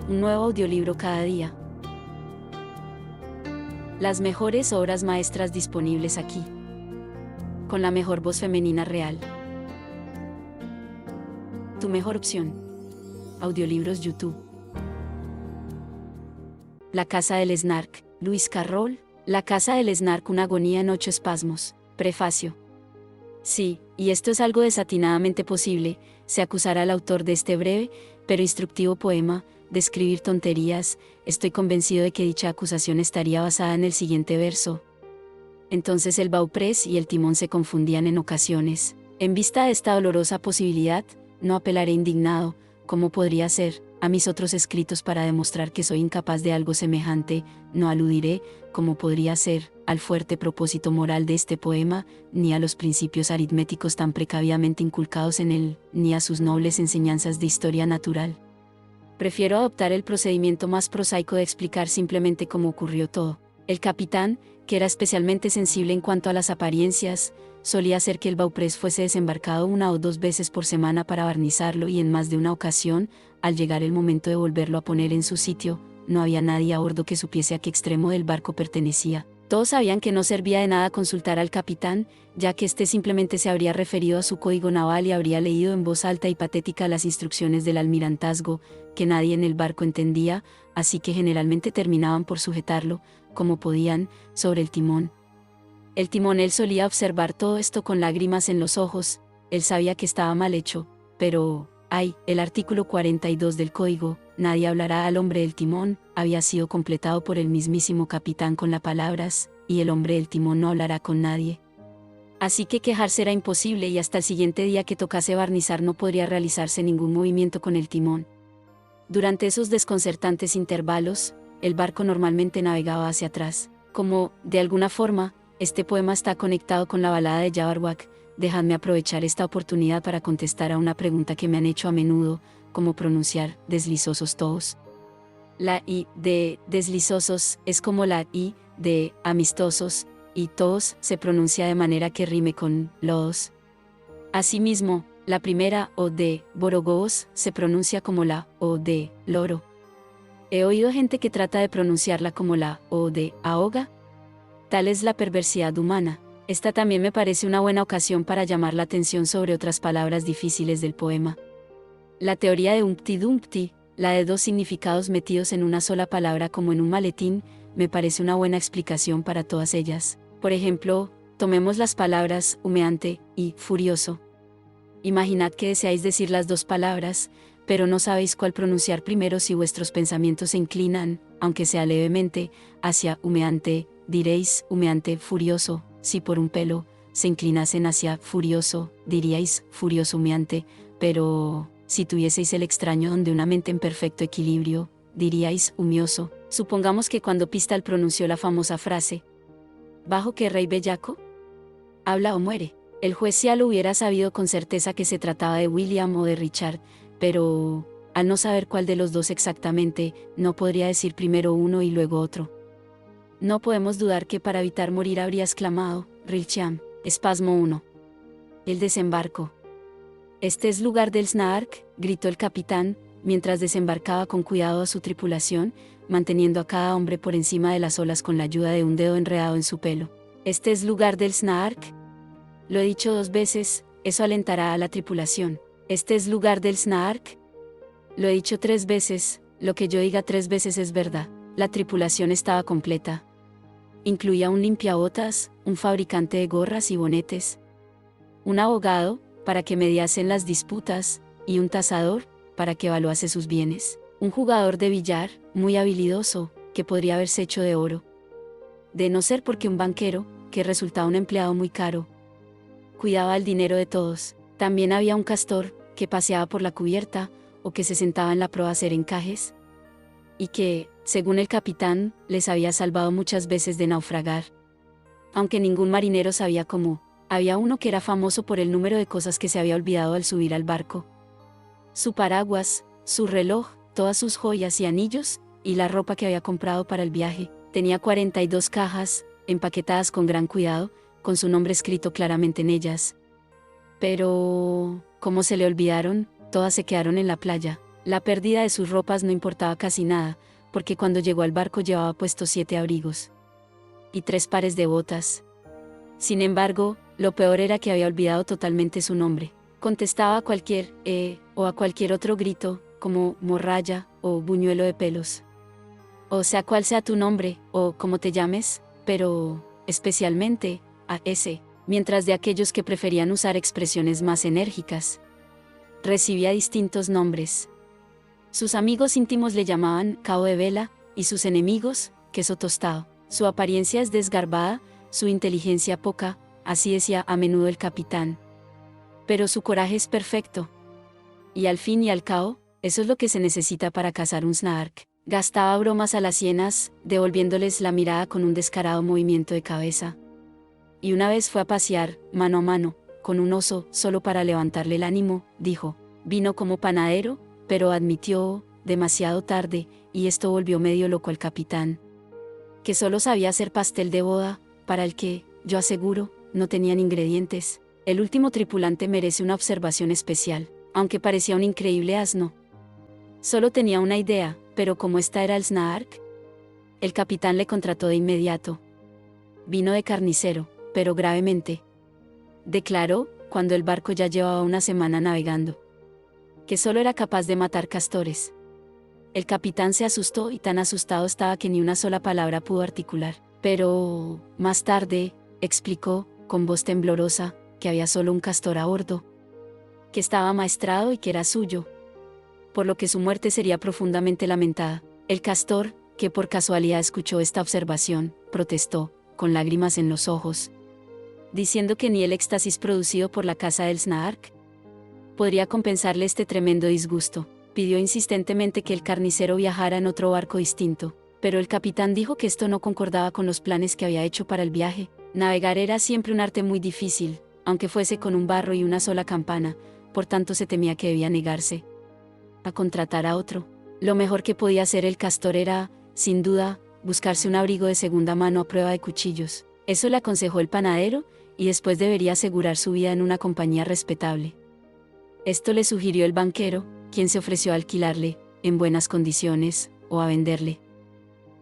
Un nuevo audiolibro cada día. Las mejores obras maestras disponibles aquí. Con la mejor voz femenina real. Tu mejor opción. Audiolibros YouTube. La casa del Snark, Lewis Carroll. La casa del Snark, una agonía en 8 espasmos. Prefacio. Sí, y esto es algo desatinadamente posible, se acusará al autor de este breve, pero instructivo poema, de escribir tonterías. Estoy convencido de que dicha acusación estaría basada en el siguiente verso. Entonces el bauprés y el timón se confundían en ocasiones. En vista de esta dolorosa posibilidad, no apelaré indignado, como podría ser, a mis otros escritos para demostrar que soy incapaz de algo semejante, no aludiré, como podría ser, al fuerte propósito moral de este poema, ni a los principios aritméticos tan precavidamente inculcados en él, ni a sus nobles enseñanzas de historia natural. Prefiero adoptar el procedimiento más prosaico de explicar simplemente cómo ocurrió todo. El capitán, que era especialmente sensible en cuanto a las apariencias, solía hacer que el bauprés fuese desembarcado 1 o 2 veces por semana para barnizarlo, y en más de una ocasión, al llegar el momento de volverlo a poner en su sitio, no había nadie a bordo que supiese a qué extremo del barco pertenecía. Todos sabían que no servía de nada consultar al capitán, ya que éste simplemente se habría referido a su código naval y habría leído en voz alta y patética las instrucciones del almirantazgo, que nadie en el barco entendía, así que generalmente terminaban por sujetarlo, como podían, sobre el timón. El timonel solía observar todo esto con lágrimas en los ojos. Él sabía que estaba mal hecho, pero, el artículo 42 del código, nadie hablará al hombre del timón, había sido completado por el mismísimo capitán con las palabras, y el hombre del timón no hablará con nadie. Así que quejarse era imposible, y hasta el siguiente día que tocase barnizar no podría realizarse ningún movimiento con el timón. Durante esos desconcertantes intervalos, el barco normalmente navegaba hacia atrás. Como, de alguna forma, este poema está conectado con la balada de Jabberwock, dejadme aprovechar esta oportunidad para contestar a una pregunta que me han hecho a menudo: ¿cómo pronunciar deslizosos todos? La I de deslizosos es como la I de amistosos, y todos se pronuncia de manera que rime con los. Asimismo, la primera O de borogos se pronuncia como la O de loro. He oído gente que trata de pronunciarla como la O de ahoga. Tal es la perversidad humana. Esta también me parece una buena ocasión para llamar la atención sobre otras palabras difíciles del poema. La teoría de Humpty Dumpty, la de 2 significados metidos en una sola palabra como en un maletín, me parece una buena explicación para todas ellas. Por ejemplo, tomemos las palabras humeante y furioso. Imaginad que deseáis decir las 2 palabras, pero no sabéis cuál pronunciar primero. Si vuestros pensamientos se inclinan, aunque sea levemente, hacia humeante, diréis humeante furioso. Si por un pelo se inclinasen hacia furioso, diríais furioso humeante, pero si tuvieseis el extraño don de una mente en perfecto equilibrio, diríais humioso. Supongamos que cuando Pistol pronunció la famosa frase: ¿bajo qué rey bellaco? Habla o muere. El juez ya lo hubiera sabido con certeza que se trataba de William o de Richard, pero, al no saber cuál de los 2 exactamente, no podría decir primero uno y luego otro. No podemos dudar que para evitar morir habría exclamado: Richam, espasmo 1. El desembarco. Este es lugar del Snark, gritó el capitán, mientras desembarcaba con cuidado a su tripulación, manteniendo a cada hombre por encima de las olas con la ayuda de un dedo enredado en su pelo. Este es lugar del Snark. Lo he dicho 2 veces, eso alentará a la tripulación. Este es lugar del Snark. Lo he dicho 3 veces, lo que yo diga 3 veces es verdad. La tripulación estaba completa. Incluía un limpiabotas, un fabricante de gorras y bonetes, un abogado, para que mediase en las disputas, y un tasador, para que evaluase sus bienes, un jugador de billar, muy habilidoso, que podría haberse hecho de oro. De no ser porque un banquero, que resultaba un empleado muy caro, cuidaba el dinero de todos. También había un castor, que paseaba por la cubierta, o que se sentaba en la proa a hacer encajes, y que, según el capitán, les había salvado muchas veces de naufragar. Aunque ningún marinero sabía cómo, había uno que era famoso por el número de cosas que se había olvidado al subir al barco: su paraguas, su reloj, todas sus joyas y anillos, y la ropa que había comprado para el viaje. Tenía 42 cajas, empaquetadas con gran cuidado, con su nombre escrito claramente en ellas. Pero, ¿cómo se le olvidaron? Todas se quedaron en la playa. La pérdida de sus ropas no importaba casi nada, porque cuando llegó al barco llevaba puestos 7 abrigos y 3 pares de botas. Sin embargo, lo peor era que había olvidado totalmente su nombre. Contestaba a cualquier o a cualquier otro grito, como morralla o buñuelo de pelos. O sea cual sea tu nombre, o como te llames, pero, especialmente, a ese, mientras de aquellos que preferían usar expresiones más enérgicas. Recibía distintos nombres. Sus amigos íntimos le llamaban cabo de vela, y sus enemigos, queso tostado. Su apariencia es desgarbada, su inteligencia poca, así decía a menudo el capitán. Pero su coraje es perfecto. Y al fin y al cabo, eso es lo que se necesita para cazar un snark. Gastaba bromas a las hienas, devolviéndoles la mirada con un descarado movimiento de cabeza. Y una vez fue a pasear, mano a mano, con un oso, solo para levantarle el ánimo, dijo. Vino como panadero, pero admitió, demasiado tarde, y esto volvió medio loco al capitán. Que solo sabía hacer pastel de boda, para el que, yo aseguro, no tenían ingredientes. El último tripulante merece una observación especial, aunque parecía un increíble asno. Solo tenía una idea, pero como esta era el Snark, el capitán le contrató de inmediato. Vino de carnicero, pero gravemente. Declaró, cuando el barco ya llevaba una semana navegando, que solo era capaz de matar castores. El capitán se asustó y tan asustado estaba que ni una sola palabra pudo articular. Pero, más tarde, explicó, con voz temblorosa, que había solo un castor a bordo, que estaba amaestrado y que era suyo, por lo que su muerte sería profundamente lamentada. El castor, que por casualidad escuchó esta observación, protestó, con lágrimas en los ojos, diciendo que ni el éxtasis producido por la caza del Snark podría compensarle este tremendo disgusto. Pidió insistentemente que el carnicero viajara en otro barco distinto, pero el capitán dijo que esto no concordaba con los planes que había hecho para el viaje. Navegar era siempre un arte muy difícil, aunque fuese con un barro y una sola campana, por tanto se temía que debía negarse a contratar a otro. Lo mejor que podía hacer el castor era, sin duda, buscarse un abrigo de segunda mano a prueba de cuchillos. Eso le aconsejó el panadero, y después debería asegurar su vida en una compañía respetable. Esto le sugirió el banquero, quien se ofreció a alquilarle, en buenas condiciones, o a venderle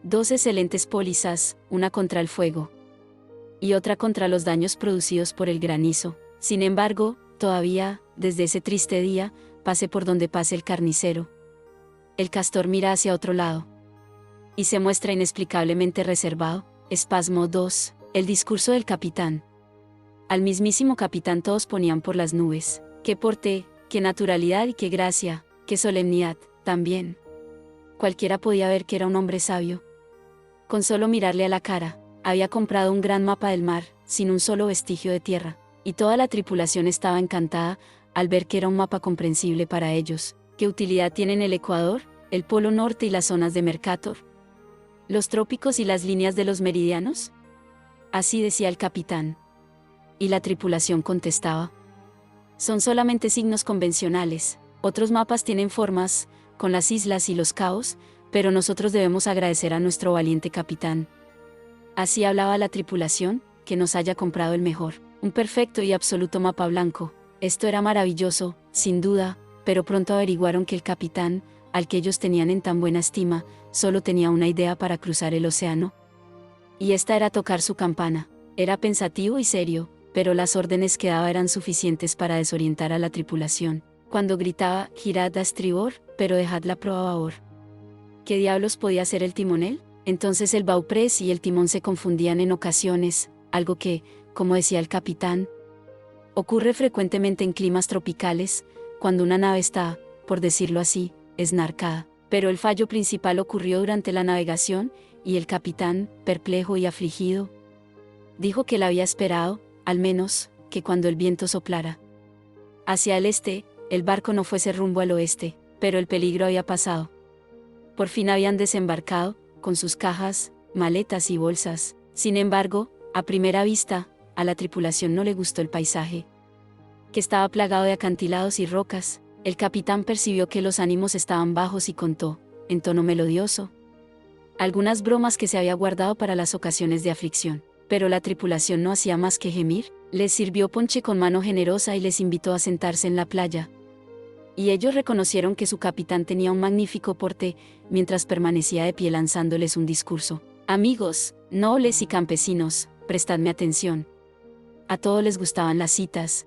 2 excelentes pólizas, una contra el fuego y otra contra los daños producidos por el granizo. Sin embargo, todavía, desde ese triste día, pase por donde pase el carnicero, el castor mira hacia otro lado y se muestra inexplicablemente reservado. Espasmo 2. El discurso del capitán. Al mismísimo capitán todos ponían por las nubes. Qué porte, qué naturalidad y qué gracia, qué solemnidad, también. Cualquiera podía ver que era un hombre sabio. Con solo mirarle a la cara, había comprado un gran mapa del mar, sin un solo vestigio de tierra, y toda la tripulación estaba encantada al ver que era un mapa comprensible para ellos. ¿Qué utilidad tienen el Ecuador, el Polo Norte y las zonas de Mercator? ¿Los trópicos y las líneas de los meridianos? Así decía el capitán. Y la tripulación contestaba. Son solamente signos convencionales. Otros mapas tienen formas, con las islas y los caos, pero nosotros debemos agradecer a nuestro valiente capitán. Así hablaba la tripulación, que nos haya comprado el mejor, un perfecto y absoluto mapa blanco. Esto era maravilloso, sin duda, pero pronto averiguaron que el capitán, al que ellos tenían en tan buena estima, solo tenía una idea para cruzar el océano. Y esta era tocar su campana. Era pensativo y serio, pero las órdenes que daba eran suficientes para desorientar a la tripulación. Cuando gritaba, girad a estribor, pero dejadla proa a babor. ¿Qué diablos podía ser el timonel? Entonces el bauprés y el timón se confundían en ocasiones, algo que, como decía el capitán, ocurre frecuentemente en climas tropicales, cuando una nave está, por decirlo así, esnarcada. Pero el fallo principal ocurrió durante la navegación, y el capitán, perplejo y afligido, dijo que la había esperado, al menos, que cuando el viento soplara hacia el este, el barco no fuese rumbo al oeste, pero el peligro había pasado. Por fin habían desembarcado, con sus cajas, maletas y bolsas. Sin embargo, a primera vista, a la tripulación no le gustó el paisaje, que estaba plagado de acantilados y rocas. El capitán percibió que los ánimos estaban bajos y contó, en tono melodioso, algunas bromas que se había guardado para las ocasiones de aflicción. Pero la tripulación no hacía más que gemir. Les sirvió ponche con mano generosa y les invitó a sentarse en la playa. y ellos reconocieron que su capitán tenía un magnífico porte, mientras permanecía de pie lanzándoles un discurso. Amigos, nobles y campesinos, prestadme atención. A todos les gustaban las citas.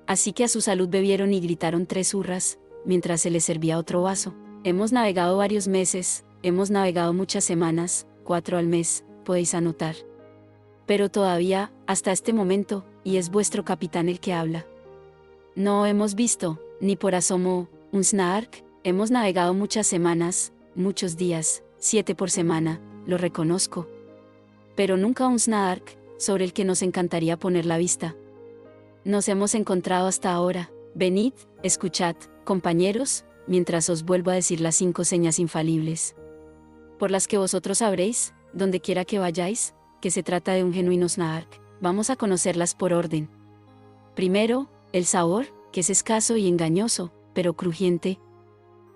Así que a su salud bebieron y gritaron 3 hurras, mientras se les servía otro vaso. Hemos navegado varios meses, hemos navegado muchas semanas, 4 al mes, podéis anotar. Pero todavía, hasta este momento, y es vuestro capitán el que habla. No hemos visto, ni por asomo, un Snark. Hemos navegado muchas semanas, muchos días, 7 por semana, lo reconozco. Pero nunca un Snark, sobre el que nos encantaría poner la vista. Nos hemos encontrado hasta ahora. Venid, escuchad, compañeros, mientras os vuelvo a decir las 5 señas infalibles, por las que vosotros sabréis, donde quiera que vayáis, que se trata de un genuino Snark. Vamos a conocerlas por orden. Primero, el sabor, que es escaso y engañoso, pero crujiente,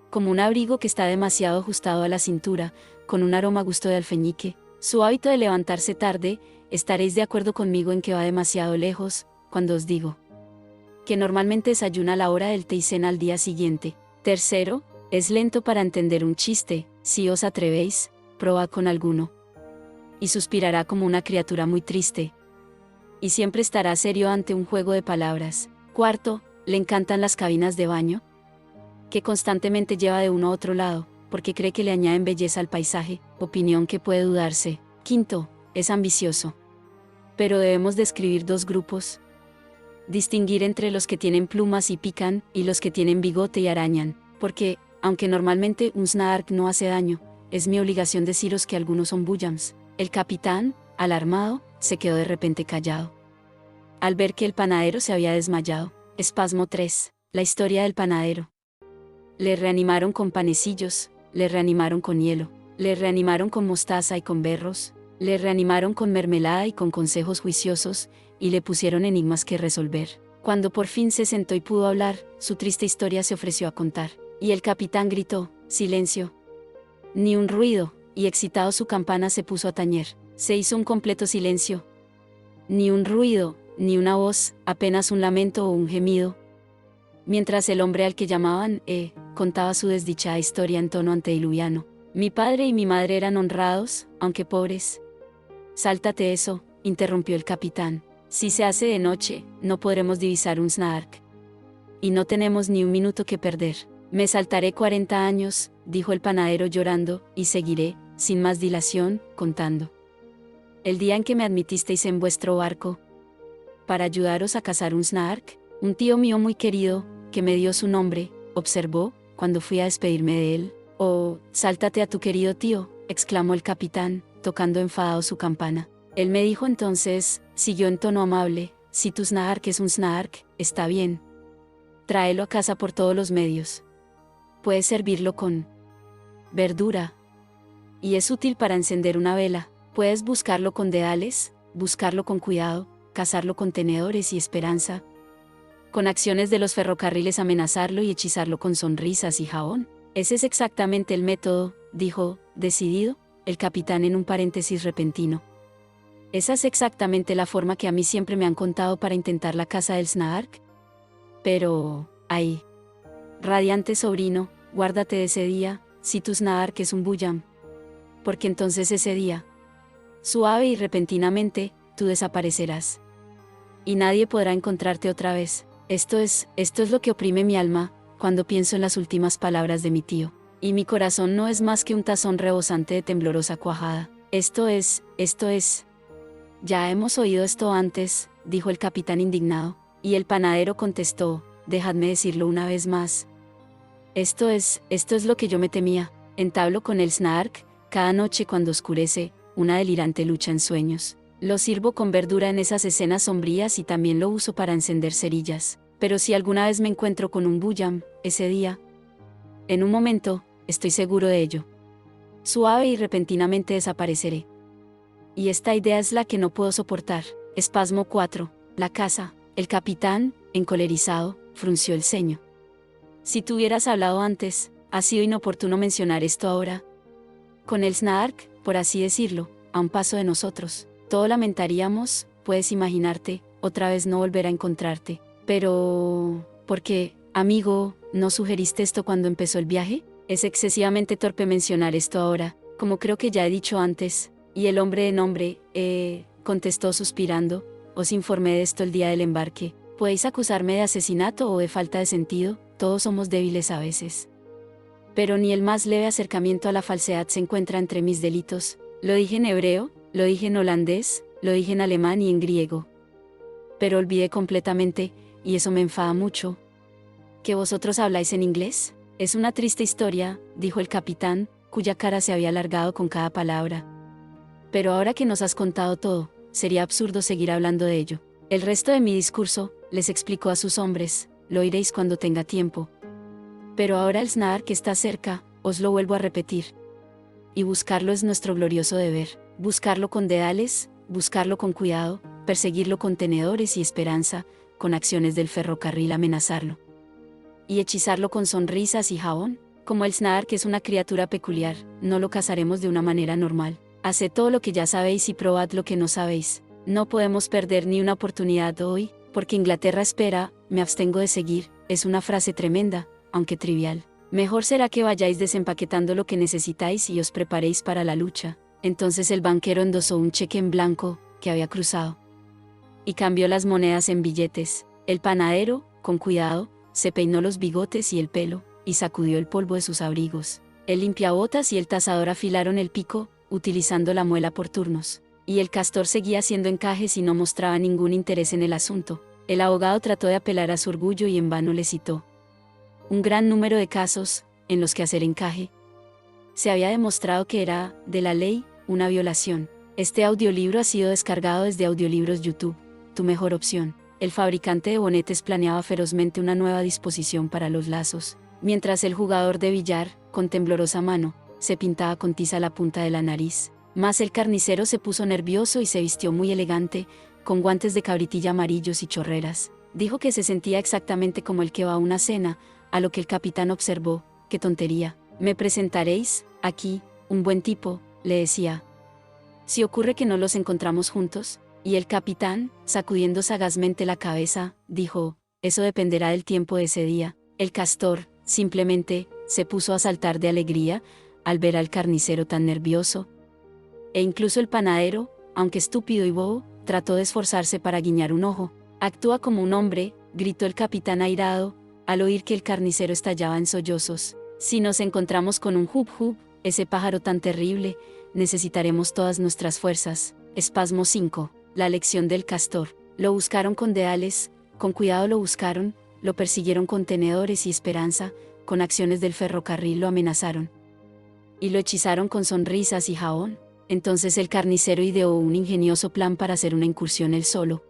como un abrigo que está demasiado ajustado a la cintura, con un aroma a gusto de alfeñique. Su hábito de levantarse tarde, estaréis de acuerdo conmigo en que va demasiado lejos, cuando os digo que normalmente desayuna a la hora del té y cena al día siguiente. Tercero, es lento para entender un chiste. Si os atrevéis, probad con alguno. Y suspirará como una criatura muy triste. Y siempre estará serio ante un juego de palabras. Cuarto, le encantan las cabinas de baño, que constantemente lleva de uno a otro lado, porque cree que le añaden belleza al paisaje, opinión que puede dudarse. Quinto, es ambicioso. Pero debemos describir 2 grupos. Distinguir entre los que tienen plumas y pican, y los que tienen bigote y arañan, porque, aunque normalmente un Snark no hace daño, es mi obligación deciros que algunos son Bujams. El capitán, alarmado, se quedó de repente callado, al ver que el panadero se había desmayado. Espasmo 3. La historia del panadero. Le reanimaron con panecillos, le reanimaron con hielo, le reanimaron con mostaza y con berros, le reanimaron con mermelada y con consejos juiciosos, y le pusieron enigmas que resolver. Cuando por fin se sentó y pudo hablar, su triste historia se ofreció a contar. Y el capitán gritó: silencio. Ni un ruido, y excitado su campana se puso a tañer. Se hizo un completo silencio. Ni un ruido, ni una voz, apenas un lamento o un gemido. Mientras el hombre al que llamaban contaba su desdichada historia en tono antediluviano. Mi padre y mi madre eran honrados, aunque pobres. Sáltate eso, interrumpió el capitán. Si se hace de noche, no podremos divisar un Snark. Y no tenemos ni un minuto que perder. Me saltaré 40 años, dijo el panadero llorando, y seguiré, sin más dilación, contando. El día en que me admitisteis en vuestro barco, para ayudaros a cazar un Snark, un tío mío muy querido, que me dio su nombre, observó, cuando fui a despedirme de él. Oh, sáltate a tu querido tío, exclamó el capitán, tocando enfadado su campana. Él me dijo entonces, siguió en tono amable, si tu Snark es un Snark, está bien. Tráelo a casa por todos los medios. Puedes servirlo con verdura. Y es útil para encender una vela. Puedes buscarlo con dedales, buscarlo con cuidado, cazarlo con tenedores y esperanza. Con acciones de los ferrocarriles amenazarlo y hechizarlo con sonrisas y jabón. Ese es exactamente el método, dijo, decidido, el capitán en un paréntesis repentino. Esa es exactamente la forma que a mí siempre me han contado para intentar la caza del Snark. Pero, ay, radiante sobrino, guárdate de ese día, si tu Snark es un Bujam. Porque entonces ese día, suave y repentinamente, tú desaparecerás. Y nadie podrá encontrarte otra vez. Esto es lo que oprime mi alma, cuando pienso en las últimas palabras de mi tío. Y mi corazón no es más que un tazón rebosante de temblorosa cuajada. Esto es. Ya hemos oído esto antes, dijo el capitán indignado. Y el panadero contestó: dejadme decirlo una vez más. Esto es lo que yo me temía. Entablo con el Snark, cada noche cuando oscurece, una delirante lucha en sueños. Lo sirvo con verdura en esas escenas sombrías y también lo uso para encender cerillas. Pero si alguna vez me encuentro con un Bujam, ese día, en un momento, estoy seguro de ello, suave y repentinamente desapareceré. Y esta idea es la que no puedo soportar. Espasmo 4. La caza. El capitán, encolerizado, frunció el ceño. Si tú hubieras hablado antes, ha sido inoportuno mencionar esto ahora. Con el Snark, por así decirlo, a un paso de nosotros, todo lamentaríamos, puedes imaginarte, otra vez no volver a encontrarte. Pero, ¿por qué, amigo? ¿no sugeriste esto cuando empezó el viaje? Es excesivamente torpe mencionar esto ahora, como creo que ya he dicho antes. Y el hombre de nombre, contestó suspirando, os informé de esto el día del embarque. ¿Podéis acusarme de asesinato o de falta de sentido? Todos somos débiles a veces. Pero ni el más leve acercamiento a la falsedad se encuentra entre mis delitos. Lo dije en hebreo, lo dije en holandés, lo dije en alemán y en griego. Pero olvidé completamente, y eso me enfada mucho. ¿Que vosotros habláis en inglés? Es una triste historia, dijo el capitán, cuya cara se había alargado con cada palabra. Pero ahora que nos has contado todo, sería absurdo seguir hablando de ello. El resto de mi discurso, les explicó a sus hombres, lo oiréis cuando tenga tiempo. Pero ahora el Snark que está cerca, os lo vuelvo a repetir. Y buscarlo es nuestro glorioso deber. Buscarlo con dedales, buscarlo con cuidado, perseguirlo con tenedores y esperanza, con acciones del ferrocarril amenazarlo. Y hechizarlo con sonrisas y jabón. Como el Snark es una criatura peculiar, no lo cazaremos de una manera normal. Haced todo lo que ya sabéis y probad lo que no sabéis. No podemos perder ni una oportunidad hoy, porque Inglaterra espera, me abstengo de seguir, es una frase tremenda, aunque trivial. Mejor será que vayáis desempaquetando lo que necesitáis y os preparéis para la lucha. Entonces el banquero endosó un cheque en blanco, que había cruzado. Y cambió las monedas en billetes. El panadero, con cuidado, se peinó los bigotes y el pelo, y sacudió el polvo de sus abrigos. El limpiabotas y el tasador afilaron el pico, utilizando la muela por turnos. Y el castor seguía haciendo encajes y no mostraba ningún interés en el asunto. El abogado trató de apelar a su orgullo y en vano le citó un gran número de casos, en los que hacer encaje se había demostrado que era, de la ley, una violación. Este audiolibro ha sido descargado desde Audiolibros YouTube, tu mejor opción. El fabricante de bonetes planeaba ferozmente una nueva disposición para los lazos, mientras el jugador de billar, con temblorosa mano, se pintaba con tiza la punta de la nariz. Mas el carnicero se puso nervioso y se vistió muy elegante, con guantes de cabritilla amarillos y chorreras. Dijo que se sentía exactamente como el que va a una cena, a lo que el capitán observó, ¡qué tontería! Me presentaréis, aquí, un buen tipo, le decía. Si ocurre que no los encontramos juntos, y el capitán, sacudiendo sagazmente la cabeza, dijo, eso dependerá del tiempo de ese día. El castor, simplemente, se puso a saltar de alegría, al ver al carnicero tan nervioso. E incluso el panadero, aunque estúpido y bobo, trató de esforzarse para guiñar un ojo. Actúa como un hombre, gritó el capitán airado, al oír que el carnicero estallaba en sollozos. Si nos encontramos con un hub, ese pájaro tan terrible, necesitaremos todas nuestras fuerzas. Espasmo 5. La lección del castor. Lo buscaron con deales, con cuidado lo buscaron, lo persiguieron con tenedores y esperanza, con acciones del ferrocarril lo amenazaron. Y lo hechizaron con sonrisas y jabón. Entonces el carnicero ideó un ingenioso plan para hacer una incursión él solo.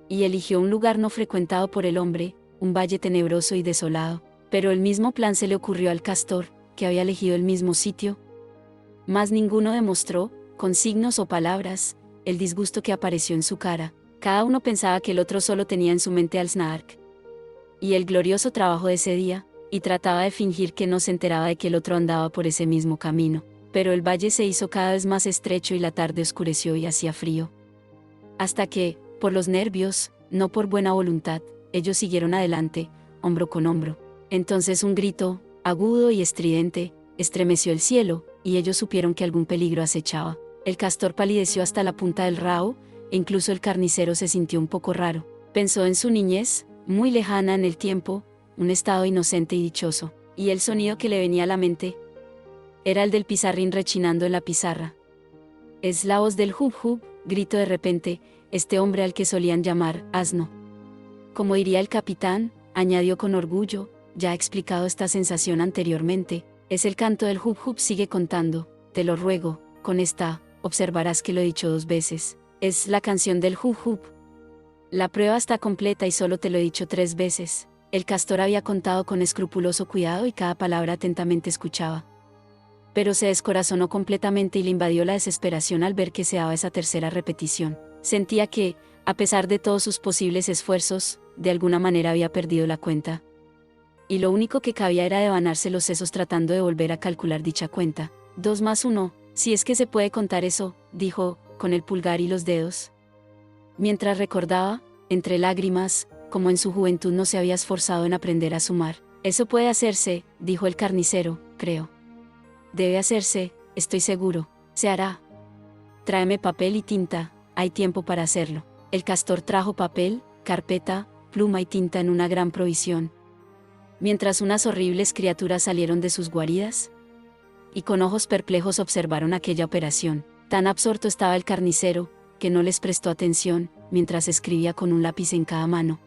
Y eligió un lugar no frecuentado por el hombre, un valle tenebroso y desolado. Pero el mismo plan se le ocurrió al castor, que había elegido el mismo sitio. Mas ninguno demostró, con signos o palabras, el disgusto que apareció en su cara. Cada uno pensaba que el otro solo tenía en su mente al Snark y el glorioso trabajo de ese día, y trataba de fingir que no se enteraba de que el otro andaba por ese mismo camino. Pero el valle se hizo cada vez más estrecho y la tarde oscureció y hacía frío. Hasta que, por los nervios, no por buena voluntad, ellos siguieron adelante, hombro con hombro. Entonces un grito, agudo y estridente, estremeció el cielo, y ellos supieron que algún peligro acechaba. El castor palideció hasta la punta del rabo, e incluso el carnicero se sintió un poco raro. Pensó en su niñez, muy lejana en el tiempo, un estado inocente y dichoso, y el sonido que le venía a la mente era el del pizarrín rechinando en la pizarra. Es la voz del hub, gritó de repente, este hombre al que solían llamar asno. Como diría el capitán, añadió con orgullo, ya he explicado esta sensación anteriormente, es el canto del hub, sigue contando, te lo ruego, con esta, observarás que lo he dicho 2 veces, es la canción del hub. La prueba está completa y solo te lo he dicho 3 veces. El castor había contado con escrupuloso cuidado y cada palabra atentamente escuchaba. Pero se descorazonó completamente y le invadió la desesperación al ver que se daba esa tercera repetición. Sentía que, a pesar de todos sus posibles esfuerzos, de alguna manera había perdido la cuenta. Y lo único que cabía era devanarse los sesos tratando de volver a calcular dicha cuenta. 2 más 1, si es que se puede contar eso, dijo, con el pulgar y los dedos. Mientras recordaba, entre lágrimas, como en su juventud no se había esforzado en aprender a sumar. Eso puede hacerse, dijo el carnicero, creo. Debe hacerse, estoy seguro. Se hará. Tráeme papel y tinta, hay tiempo para hacerlo. El castor trajo papel, carpeta, pluma y tinta en una gran provisión. Mientras unas horribles criaturas salieron de sus guaridas y con ojos perplejos observaron aquella operación. Tan absorto estaba el carnicero, que no les prestó atención, mientras escribía con un lápiz en cada mano.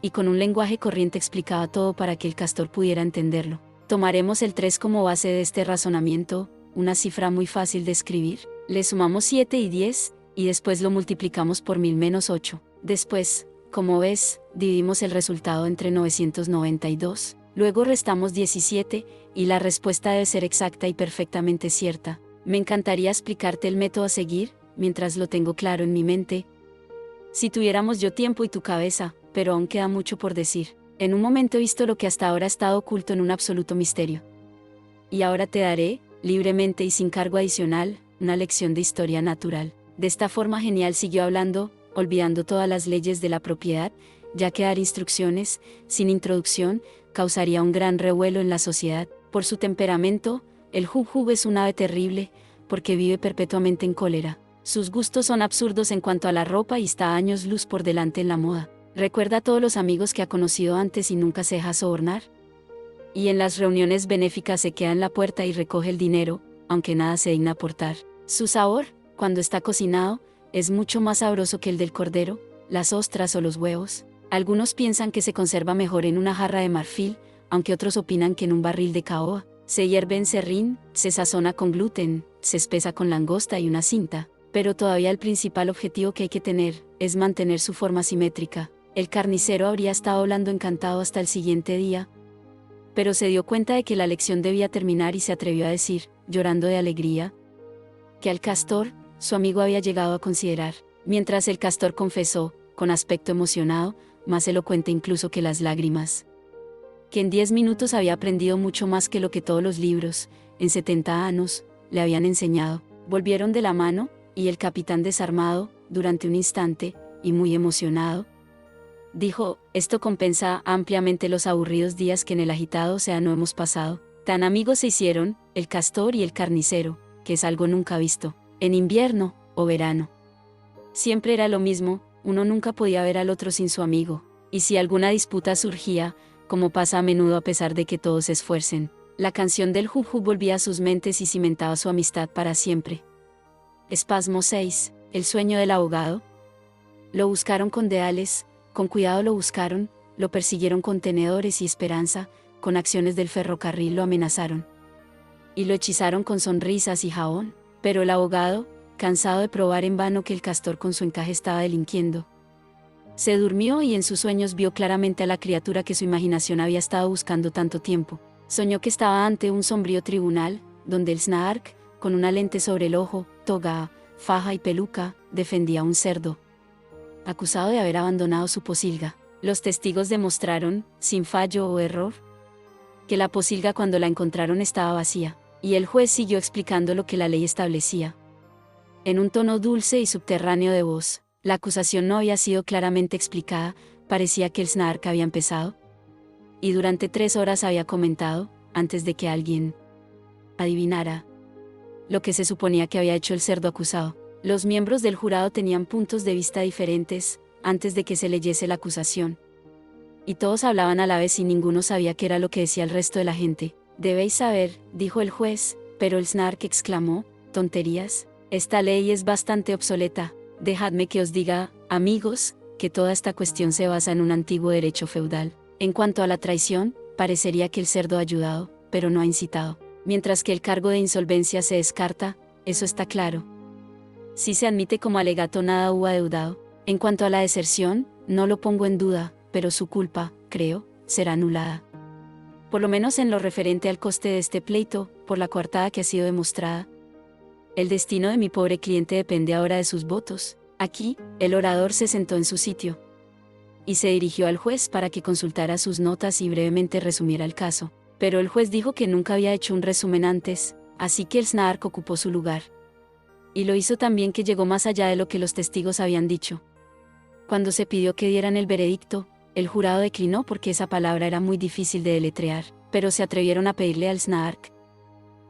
Y con un lenguaje corriente explicaba todo para que el castor pudiera entenderlo. Tomaremos el 3 como base de este razonamiento, una cifra muy fácil de escribir. Le sumamos 7 y 10, y después lo multiplicamos por 1000 menos 8. Después, como ves, dividimos el resultado entre 992, luego restamos 17, y la respuesta debe ser exacta y perfectamente cierta. Me encantaría explicarte el método a seguir, mientras lo tengo claro en mi mente. Si tuviéramos yo tiempo y tu cabeza, pero aún queda mucho por decir. En un momento he visto lo que hasta ahora ha estado oculto en un absoluto misterio. Y ahora te daré, libremente y sin cargo adicional, una lección de historia natural. De esta forma genial siguió hablando, olvidando todas las leyes de la propiedad, ya que dar instrucciones, sin introducción, causaría un gran revuelo en la sociedad. Por su temperamento, el Jub es un ave terrible, porque vive perpetuamente en cólera. Sus gustos son absurdos en cuanto a la ropa y está a años luz por delante en la moda. Recuerda a todos los amigos que ha conocido antes y nunca se deja sobornar. Y en las reuniones benéficas se queda en la puerta y recoge el dinero, aunque nada se digna aportar. Su sabor, cuando está cocinado, es mucho más sabroso que el del cordero, las ostras o los huevos. Algunos piensan que se conserva mejor en una jarra de marfil, aunque otros opinan que en un barril de caoba. Se hierve en serrín, se sazona con gluten, se espesa con langosta y una cinta. Pero todavía el principal objetivo que hay que tener, es mantener su forma simétrica. El carnicero habría estado hablando encantado hasta el siguiente día, pero se dio cuenta de que la lección debía terminar y se atrevió a decir, llorando de alegría, que al castor, su amigo había llegado a considerar, mientras el castor confesó, con aspecto emocionado, más elocuente incluso que las lágrimas, que en 10 minutos había aprendido mucho más que lo que todos los libros, en 70 años, le habían enseñado. Volvieron de la mano, y el capitán desarmado, durante un instante, y muy emocionado, dijo, esto compensa ampliamente los aburridos días que en el agitado océano hemos pasado. Tan amigos se hicieron, el castor y el carnicero, que es algo nunca visto, en invierno, o verano. Siempre era lo mismo, uno nunca podía ver al otro sin su amigo, y si alguna disputa surgía, como pasa a menudo a pesar de que todos se esfuercen, la canción del Jub volvía a sus mentes y cimentaba su amistad para siempre. Espasmo 6. El sueño del abogado. Lo buscaron con deales, con cuidado lo buscaron, lo persiguieron con tenedores y esperanza, con acciones del ferrocarril lo amenazaron. Y lo hechizaron con sonrisas y jabón, pero el abogado, cansado de probar en vano que el castor con su encaje estaba delinquiendo, se durmió y en sus sueños vio claramente a la criatura que su imaginación había estado buscando tanto tiempo. Soñó que estaba ante un sombrío tribunal, donde el Snark, con una lente sobre el ojo, toga, faja y peluca, defendía a un cerdo, acusado de haber abandonado su pocilga. Los testigos demostraron, sin fallo o error, que la pocilga cuando la encontraron estaba vacía, y el juez siguió explicando lo que la ley establecía. En un tono dulce y subterráneo de voz, la acusación no había sido claramente explicada, parecía que el Snark había empezado, y durante 3 horas había comentado, antes de que alguien adivinara lo que se suponía que había hecho el cerdo acusado. Los miembros del jurado tenían puntos de vista diferentes, antes de que se leyese la acusación. Y todos hablaban a la vez y ninguno sabía qué era lo que decía el resto de la gente. Debéis saber, dijo el juez, pero el Snark exclamó, tonterías, esta ley es bastante obsoleta. Dejadme que os diga, amigos, que toda esta cuestión se basa en un antiguo derecho feudal. En cuanto a la traición, parecería que el cerdo ha ayudado, pero no ha incitado. Mientras que el cargo de insolvencia se descarta, eso está claro. Si se admite como alegato nada hubo adeudado. En cuanto a la deserción, no lo pongo en duda, pero su culpa, creo, será anulada. Por lo menos en lo referente al coste de este pleito, por la coartada que ha sido demostrada. El destino de mi pobre cliente depende ahora de sus votos. Aquí, el orador se sentó en su sitio y se dirigió al juez para que consultara sus notas y brevemente resumiera el caso. Pero el juez dijo que nunca había hecho un resumen antes, así que el Snark ocupó su lugar. Y lo hizo tan bien que llegó más allá de lo que los testigos habían dicho. Cuando se pidió que dieran el veredicto, El jurado declinó porque esa palabra era muy difícil de deletrear, pero se atrevieron a pedirle al Snaark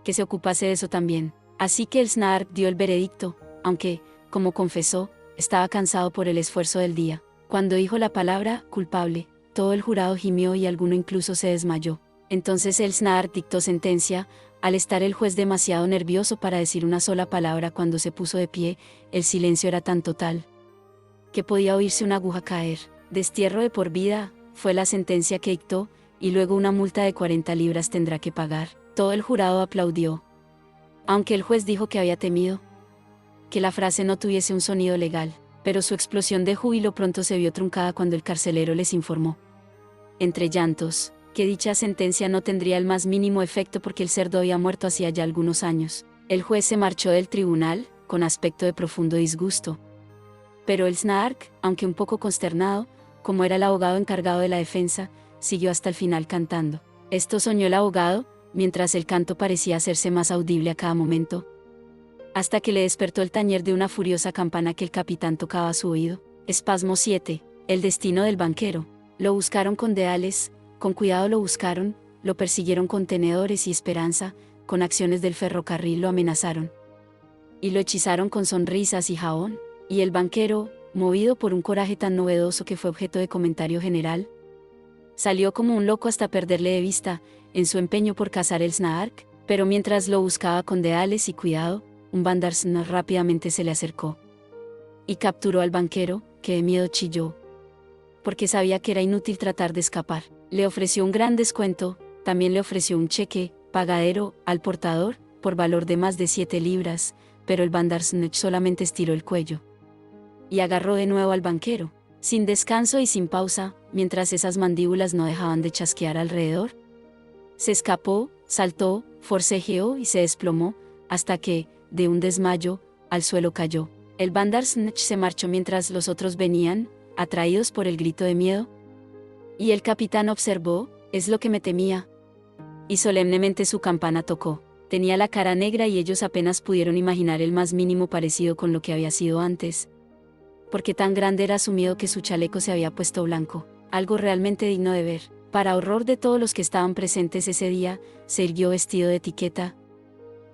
que se ocupase de eso también. Así que el Snaark dio el veredicto, aunque, como confesó, estaba cansado por el esfuerzo del día. Cuando dijo la palabra culpable, todo el jurado gimió y alguno incluso se desmayó. Entonces el Snaark dictó sentencia. Al estar el juez demasiado nervioso para decir una sola palabra cuando se puso de pie, el silencio era tan total que podía oírse una aguja caer. Destierro de por vida, fue la sentencia que dictó, y luego una multa de 40 libras tendrá que pagar. Todo el jurado aplaudió. Aunque el juez dijo que había temido que la frase no tuviese un sonido legal, pero su explosión de júbilo pronto se vio truncada cuando el carcelero les informó, entre llantos, que dicha sentencia no tendría el más mínimo efecto porque el cerdo había muerto hacía ya algunos años. El juez se marchó del tribunal, con aspecto de profundo disgusto. Pero el Snaark, aunque un poco consternado, como era el abogado encargado de la defensa, siguió hasta el final cantando. Esto soñó el abogado, mientras el canto parecía hacerse más audible a cada momento, hasta que le despertó el tañer de una furiosa campana que el capitán tocaba a su oído. Espasmo 7. El destino del banquero. Lo buscaron con deales, con cuidado lo buscaron, lo persiguieron con tenedores y esperanza, con acciones del ferrocarril lo amenazaron. Y lo hechizaron con sonrisas y jabón. Y el banquero, movido por un coraje tan novedoso que fue objeto de comentario general, salió como un loco hasta perderle de vista, en su empeño por cazar el Snaark, pero mientras lo buscaba con deales y cuidado, un Bandersnatch rápidamente se le acercó y capturó al banquero, que de miedo chilló, porque sabía que era inútil tratar de escapar. Le ofreció un gran descuento, también le ofreció un cheque, pagadero, al portador, por valor de más de 7 libras, pero el Bandersnatch solamente estiró el cuello y agarró de nuevo al banquero, sin descanso y sin pausa, mientras esas mandíbulas no dejaban de chasquear alrededor. Se escapó, saltó, forcejeó y se desplomó, hasta que, de un desmayo, al suelo cayó. El Bandersnatch se marchó mientras los otros venían, atraídos por el grito de miedo. Y el capitán observó, es lo que me temía. Y solemnemente su campana tocó. Tenía la cara negra y ellos apenas pudieron imaginar el más mínimo parecido con lo que había sido antes, porque tan grande era su miedo que su chaleco se había puesto blanco, algo realmente digno de ver. Para horror de todos los que estaban presentes ese día, se irguió vestido de etiqueta,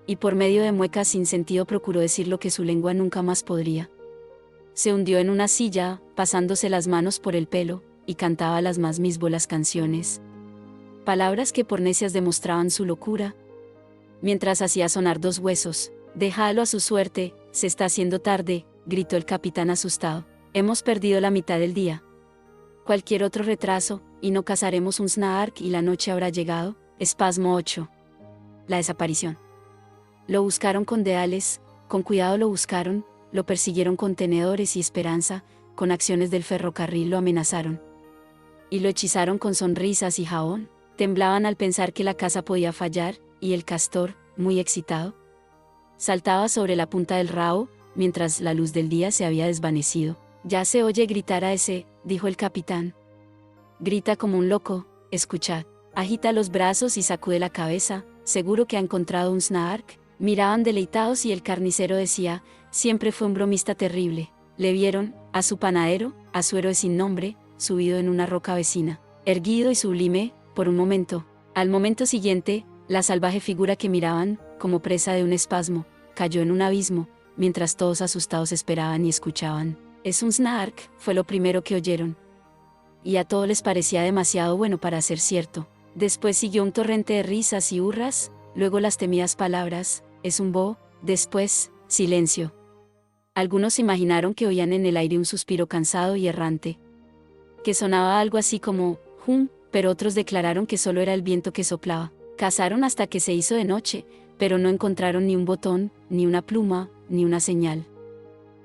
y por medio de muecas sin sentido procuró decir lo que su lengua nunca más podría. Se hundió en una silla, pasándose las manos por el pelo, y cantaba las más misbolas canciones. Palabras que por necias demostraban su locura. Mientras hacía sonar 2 huesos, «Déjalo a su suerte, se está haciendo tarde», gritó el capitán asustado. «Hemos perdido la mitad del día. Cualquier otro retraso, y no cazaremos un Snaark y la noche habrá llegado». Espasmo 8. La desaparición. Lo buscaron con deales, con cuidado lo buscaron, lo persiguieron con tenedores y esperanza, con acciones del ferrocarril lo amenazaron. Y lo hechizaron con sonrisas y jabón. Temblaban al pensar que la casa podía fallar, y el castor, muy excitado, saltaba sobre la punta del rabo, mientras la luz del día se había desvanecido. «Ya se oye gritar a ese», dijo el capitán. «Grita como un loco, escuchad». Agita los brazos y sacude la cabeza, seguro que ha encontrado un Snaark. Miraban deleitados y el carnicero decía, siempre fue un bromista terrible. Le vieron, a su panadero, a su héroe sin nombre, subido en una roca vecina, erguido y sublime, por un momento. Al momento siguiente, la salvaje figura que miraban, como presa de un espasmo, cayó en un abismo, mientras todos asustados esperaban y escuchaban. «Es un Snaark», fue lo primero que oyeron. Y a todos les parecía demasiado bueno para ser cierto. Después siguió un torrente de risas y hurras, luego las temidas palabras, «es un bo», después, silencio. Algunos imaginaron que oían en el aire un suspiro cansado y errante, que sonaba algo así como, «hum», pero otros declararon que solo era el viento que soplaba. Cazaron hasta que se hizo de noche, pero no encontraron ni un botón, ni una pluma, ni una señal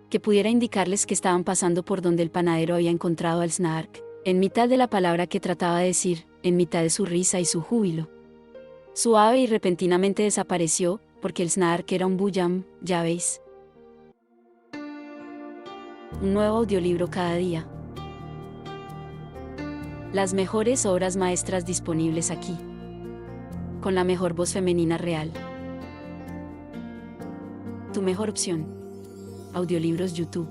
que pudiera indicarles que estaban pasando por donde el panadero había encontrado al Snaark. En mitad de la palabra que trataba de decir, en mitad de su risa y su júbilo, suave y repentinamente desapareció, porque el Snaark era un Bujam, ya veis. Un nuevo audiolibro cada día. Las mejores obras maestras disponibles aquí, con la mejor voz femenina real. Tu mejor opción. Audiolibros YouTube.